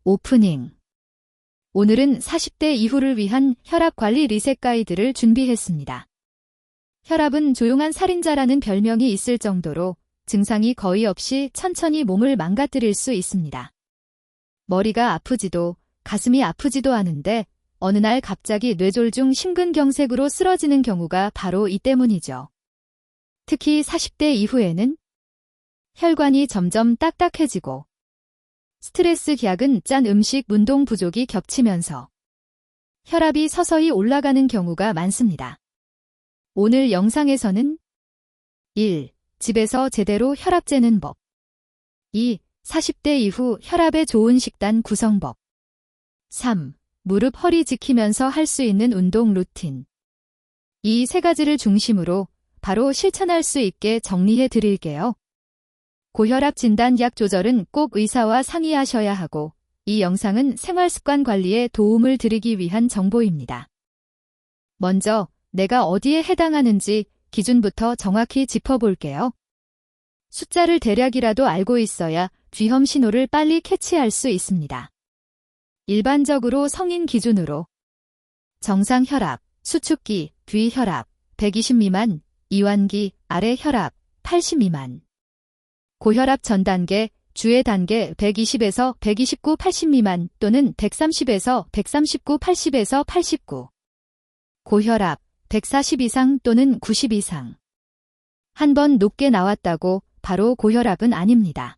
오프닝. 오늘은 40대 이후를 위한 혈압관리 리셋 가이드를 준비했습니다. 혈압은 조용한 살인자라는 별명이 있을 정도로 증상이 거의 없이 천천히 몸을 망가뜨릴 수 있습니다. 머리가 아프지도 가슴이 아프지도 않은데 어느 날 갑자기 뇌졸중 심근경색으로 쓰러지는 경우가 바로 이 때문이죠. 특히 40대 이후에는 혈관이 점점 딱딱해지고 스트레스 기약은 짠 음식, 운동 부족이 겹치면서 혈압이 서서히 올라가는 경우가 많습니다. 오늘 영상에서는 1. 집에서 제대로 혈압 재는 법. 2. 40대 이후 혈압에 좋은 식단 구성법. 3. 무릎 허리 지키면서 할 수 있는 운동 루틴. 이 세 가지를 중심으로 바로 실천할 수 있게 정리해 드릴게요. 고혈압 진단 약 조절은 꼭 의사와 상의하셔야 하고, 이 영상은 생활습관 관리에 도움을 드리기 위한 정보입니다. 먼저 내가 어디에 해당하는지 기준부터 정확히 짚어볼게요. 숫자를 대략이라도 알고 있어야 위험 신호를 빨리 캐치할 수 있습니다. 일반적으로 성인 기준으로 정상 혈압, 수축기, 위혈압 120 미만, 이완기, 아래 혈압 80 미만. 고혈압 전 단계, 주의 단계 120에서 129, 80 미만 또는 130에서 139, 80에서 89. 고혈압 140 이상 또는 90 이상. 한 번 높게 나왔다고 바로 고혈압은 아닙니다.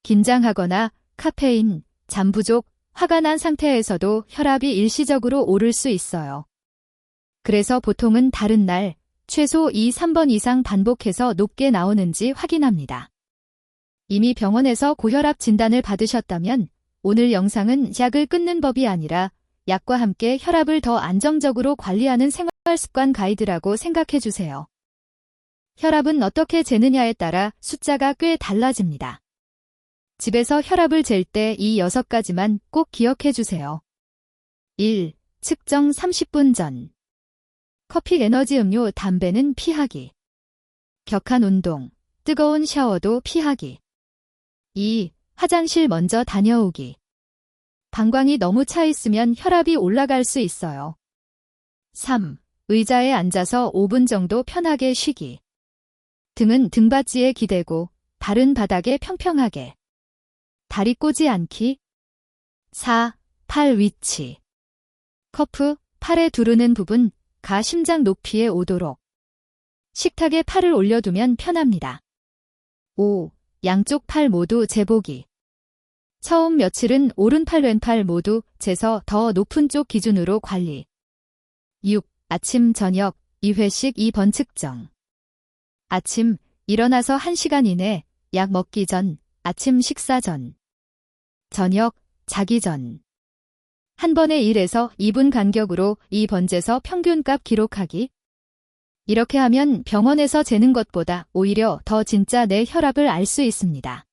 긴장하거나 카페인, 잠 부족, 화가 난 상태에서도 혈압이 일시적으로 오를 수 있어요. 그래서 보통은 다른 날 최소 2, 3번 이상 반복해서 높게 나오는지 확인합니다. 이미 병원에서 고혈압 진단을 받으셨다면 오늘 영상은 약을 끊는 법이 아니라 약과 함께 혈압을 더 안정적으로 관리하는 생활습관 가이드라고 생각해 주세요. 혈압은 어떻게 재느냐에 따라 숫자가 꽤 달라집니다. 집에서 혈압을 잴 때 이 6가지만 꼭 기억해 주세요. 1. 측정 30분 전. 커피, 에너지 음료, 담배는 피하기. 격한 운동, 뜨거운 샤워도 피하기. 2. 화장실 먼저 다녀오기. 방광이 너무 차 있으면 혈압이 올라갈 수 있어요. 3. 의자에 앉아서 5분 정도 편하게 쉬기. 등은 등받이에 기대고 발은 바닥에 평평하게. 다리 꼬지 않기. 4. 팔 위치. 커프, 팔에 두르는 부분, 가 심장 높이에 오도록. 식탁에 팔을 올려두면 편합니다. 5. 양쪽 팔 모두 재보기. 처음 며칠은 오른팔 왼팔 모두 재서 더 높은 쪽 기준으로 관리. 6. 아침 저녁 2회씩 2번 측정. 아침 일어나서 1시간 이내, 약 먹기 전, 아침 식사 전. 저녁 자기 전. 한 번에 1에서 2분 간격으로 이 번재서 평균값 기록하기. 이렇게 하면 병원에서 재는 것보다 오히려 더 진짜 내 혈압을 알 수 있습니다.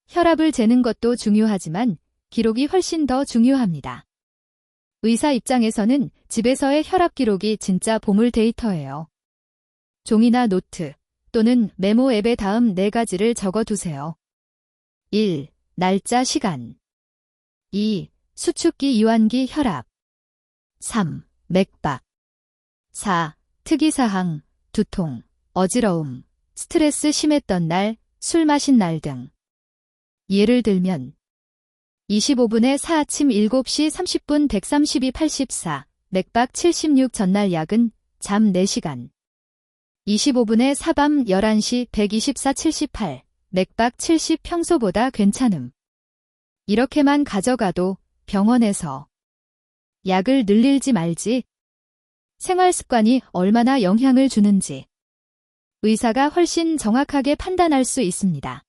혈압을 재는 것도 중요하지만 기록이 훨씬 더 중요합니다. 의사 입장에서는 집에서의 혈압 기록이 진짜 보물 데이터예요. 종이나 노트 또는 메모 앱에 다음 4가지를 적어두세요. 1. 날짜 시간. 2. 수축기 이완기 혈압. 3. 맥박. 4. 특이사항, 두통, 어지러움, 스트레스 심했던 날, 술 마신 날 등. 예를 들면 25분에 4 아침 7시 30분 132, 84, 맥박 76 전날 약은 잠 4시간. 25분에 4 밤 11시 124, 78, 맥박 70 평소보다 괜찮음. 이렇게만 가져가도 병원에서 약을 늘릴지 말지, 생활 습관이 얼마나 영향을 주는지 의사가 훨씬 정확하게 판단할 수 있습니다.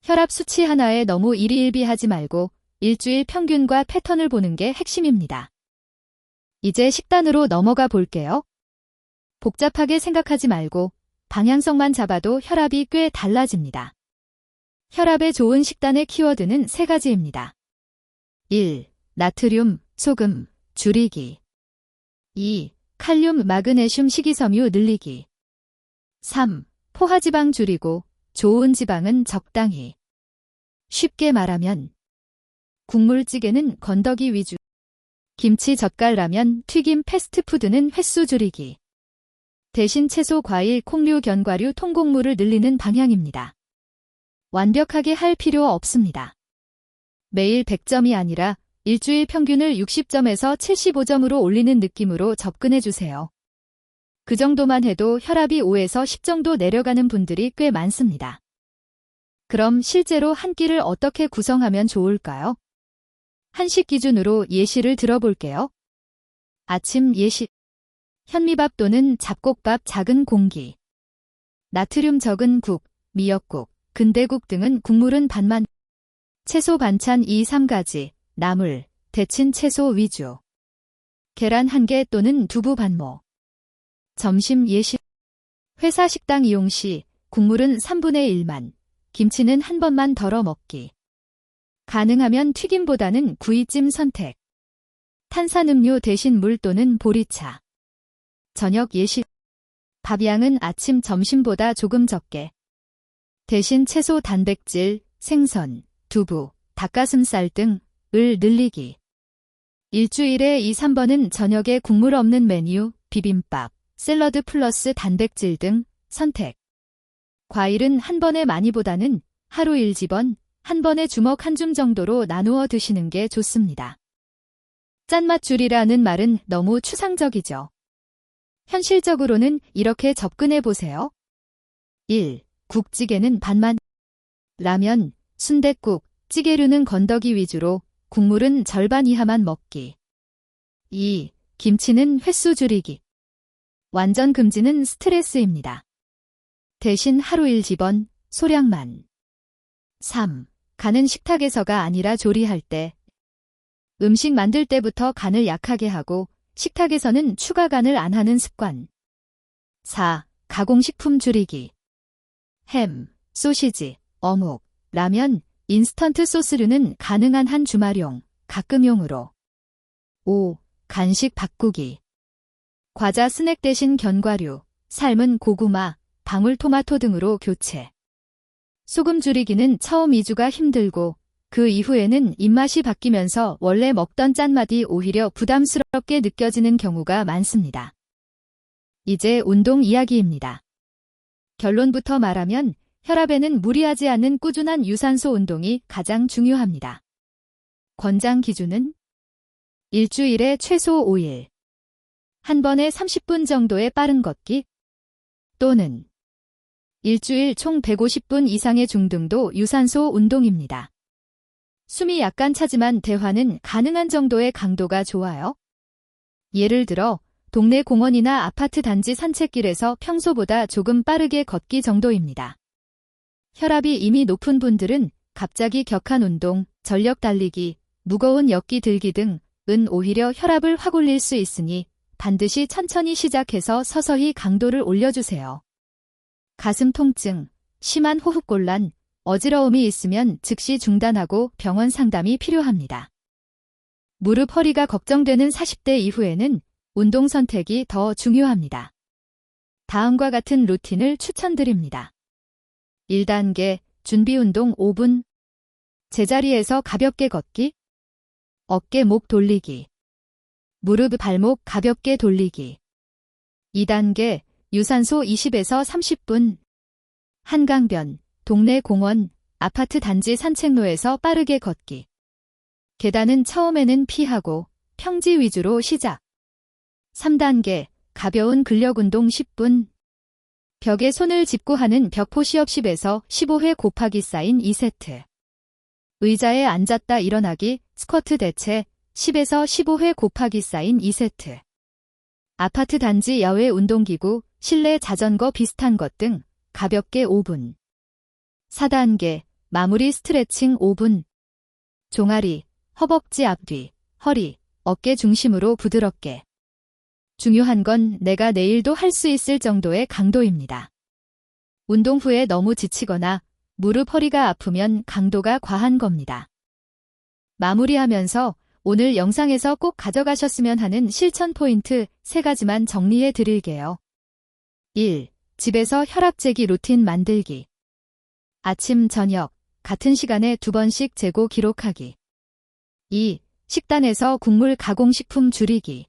혈압 수치 하나에 너무 일희일비하지 말고 일주일 평균과 패턴을 보는 게 핵심입니다. 이제 식단으로 넘어가 볼게요. 복잡하게 생각하지 말고 방향성만 잡아도 혈압이 꽤 달라집니다. 혈압에 좋은 식단의 키워드는 3가지입니다. 1. 나트륨, 소금, 줄이기. 2. 칼륨, 마그네슘, 식이섬유 늘리기. 3. 포화지방 줄이고 좋은 지방은 적당히. 쉽게 말하면 국물찌개는 건더기 위주. 김치 젓갈 라면 튀김 패스트푸드는 횟수 줄이기. 대신 채소 과일 콩류 견과류 통곡물을 늘리는 방향입니다. 완벽하게 할 필요 없습니다. 매일 100점이 아니라 일주일 평균을 60점에서 75점으로 올리는 느낌으로 접근해 주세요. 그 정도만 해도 혈압이 5에서 10 정도 내려가는 분들이 꽤 많습니다. 그럼 실제로 한 끼를 어떻게 구성하면 좋을까요? 한식 기준으로 예시를 들어볼게요. 아침 예식. 현미밥 또는 잡곡밥 작은 공기. 나트륨 적은 국, 미역국, 근대국 등은 국물은 반만. 채소 반찬 2, 3가지, 나물, 데친 채소 위주. 계란 1개 또는 두부 반모. 점심 예식. 회사 식당 이용 시 국물은 3분의 1만, 김치는 한 번만 덜어 먹기. 가능하면 튀김보다는 구이찜 선택. 탄산음료 대신 물 또는 보리차. 저녁 예식. 밥 양은 아침 점심보다 조금 적게. 대신 채소 단백질, 생선, 두부, 닭가슴살 등을 늘리기. 일주일에 2, 3번은 저녁에 국물 없는 메뉴, 비빔밥, 샐러드 플러스 단백질 등 선택. 과일은 한 번에 많이보다는 하루 1집원, 한 번에 주먹 한 줌 정도로 나누어 드시는 게 좋습니다. 짠맛 줄이라는 말은 너무 추상적이죠. 현실적으로는 이렇게 접근해 보세요. 1. 국찌개는 반만. 라면, 순댓국, 찌개류는 건더기 위주로 국물은 절반 이하만 먹기. 2. 김치는 횟수 줄이기. 완전 금지는 스트레스입니다. 대신 하루 1집원, 소량만. 3. 간은 식탁에서가 아니라 조리할 때. 음식 만들 때부터 간을 약하게 하고 식탁에서는 추가 간을 안 하는 습관. 4. 가공식품 줄이기. 햄, 소시지, 어묵, 라면, 인스턴트 소스류는 가능한 한 주말용, 가끔용으로. 5. 간식 바꾸기. 과자 스낵 대신 견과류, 삶은 고구마, 방울토마토 등으로 교체. 소금 줄이기는 처음 2주가 힘들고 그 이후에는 입맛이 바뀌면서 원래 먹던 짠맛이 오히려 부담스럽게 느껴지는 경우가 많습니다. 이제 운동 이야기입니다. 결론부터 말하면 혈압에는 무리하지 않는 꾸준한 유산소 운동이 가장 중요합니다. 권장 기준은 일주일에 최소 5일. 한 번에 30분 정도의 빠른 걷기 또는 일주일 총 150분 이상의 중등도 유산소 운동입니다. 숨이 약간 차지만 대화는 가능한 정도의 강도가 좋아요. 예를 들어 동네 공원이나 아파트 단지 산책길에서 평소보다 조금 빠르게 걷기 정도입니다. 혈압이 이미 높은 분들은 갑자기 격한 운동, 전력 달리기, 무거운 역기 들기 등은 오히려 혈압을 확 올릴 수 있으니 반드시 천천히 시작해서 서서히 강도를 올려주세요. 가슴 통증, 심한 호흡곤란, 어지러움이 있으면 즉시 중단하고 병원 상담이 필요합니다. 무릎 허리가 걱정되는 40대 이후에는 운동 선택이 더 중요합니다. 다음과 같은 루틴을 추천드립니다. 1단계, 준비운동 5분. 제자리에서 가볍게 걷기. 어깨 목 돌리기. 무릎 발목 가볍게 돌리기. 2단계, 유산소 20에서 30분. 한강변, 동네 공원, 아파트 단지 산책로에서 빠르게 걷기. 계단은 처음에는 피하고 평지 위주로 시작. 3단계, 가벼운 근력운동 10분. 벽에 손을 짚고 하는 벽 푸시업 10에서 15회 곱하기 사인 2세트. 의자에 앉았다 일어나기, 스쿼트 대체 10에서 15회 곱하기 사인 2세트. 아파트 단지 야외 운동기구, 실내 자전거 비슷한 것 등 가볍게 5분. 4단계, 마무리 스트레칭 5분. 종아리, 허벅지 앞뒤, 허리, 어깨 중심으로 부드럽게. 중요한 건 내가 내일도 할 수 있을 정도의 강도입니다. 운동 후에 너무 지치거나 무릎 허리가 아프면 강도가 과한 겁니다. 마무리하면서 오늘 영상에서 꼭 가져가셨으면 하는 실천 포인트 3가지만 정리해 드릴게요. 1. 집에서 혈압 재기 루틴 만들기. 아침, 저녁, 같은 시간에 2번씩 재고 기록하기. 2. 식단에서 국물 가공식품 줄이기.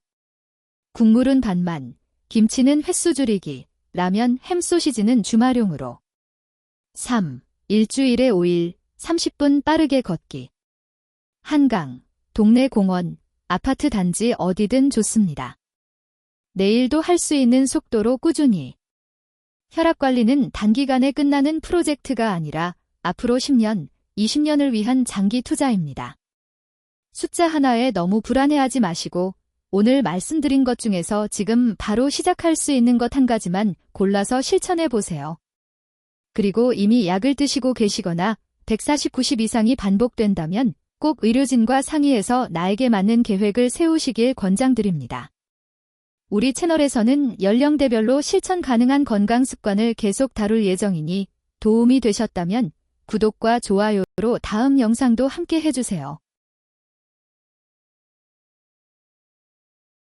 국물은 반만, 김치는 횟수 줄이기, 라면, 햄 소시지는 주말용으로. 3. 일주일에 5일, 30분 빠르게 걷기. 한강, 동네 공원, 아파트 단지 어디든 좋습니다. 내일도 할 수 있는 속도로 꾸준히. 혈압 관리는 단기간에 끝나는 프로젝트가 아니라 앞으로 10년, 20년을 위한 장기 투자입니다. 숫자 하나에 너무 불안해하지 마시고 오늘 말씀드린 것 중에서 지금 바로 시작할 수 있는 것 한 가지만 골라서 실천해 보세요. 그리고 이미 약을 드시고 계시거나 140, 90 이상이 반복된다면 꼭 의료진과 상의해서 나에게 맞는 계획을 세우시길 권장드립니다. 우리 채널에서는 연령대별로 실천 가능한 건강 습관을 계속 다룰 예정이니 도움이 되셨다면 구독과 좋아요로 다음 영상도 함께 해주세요.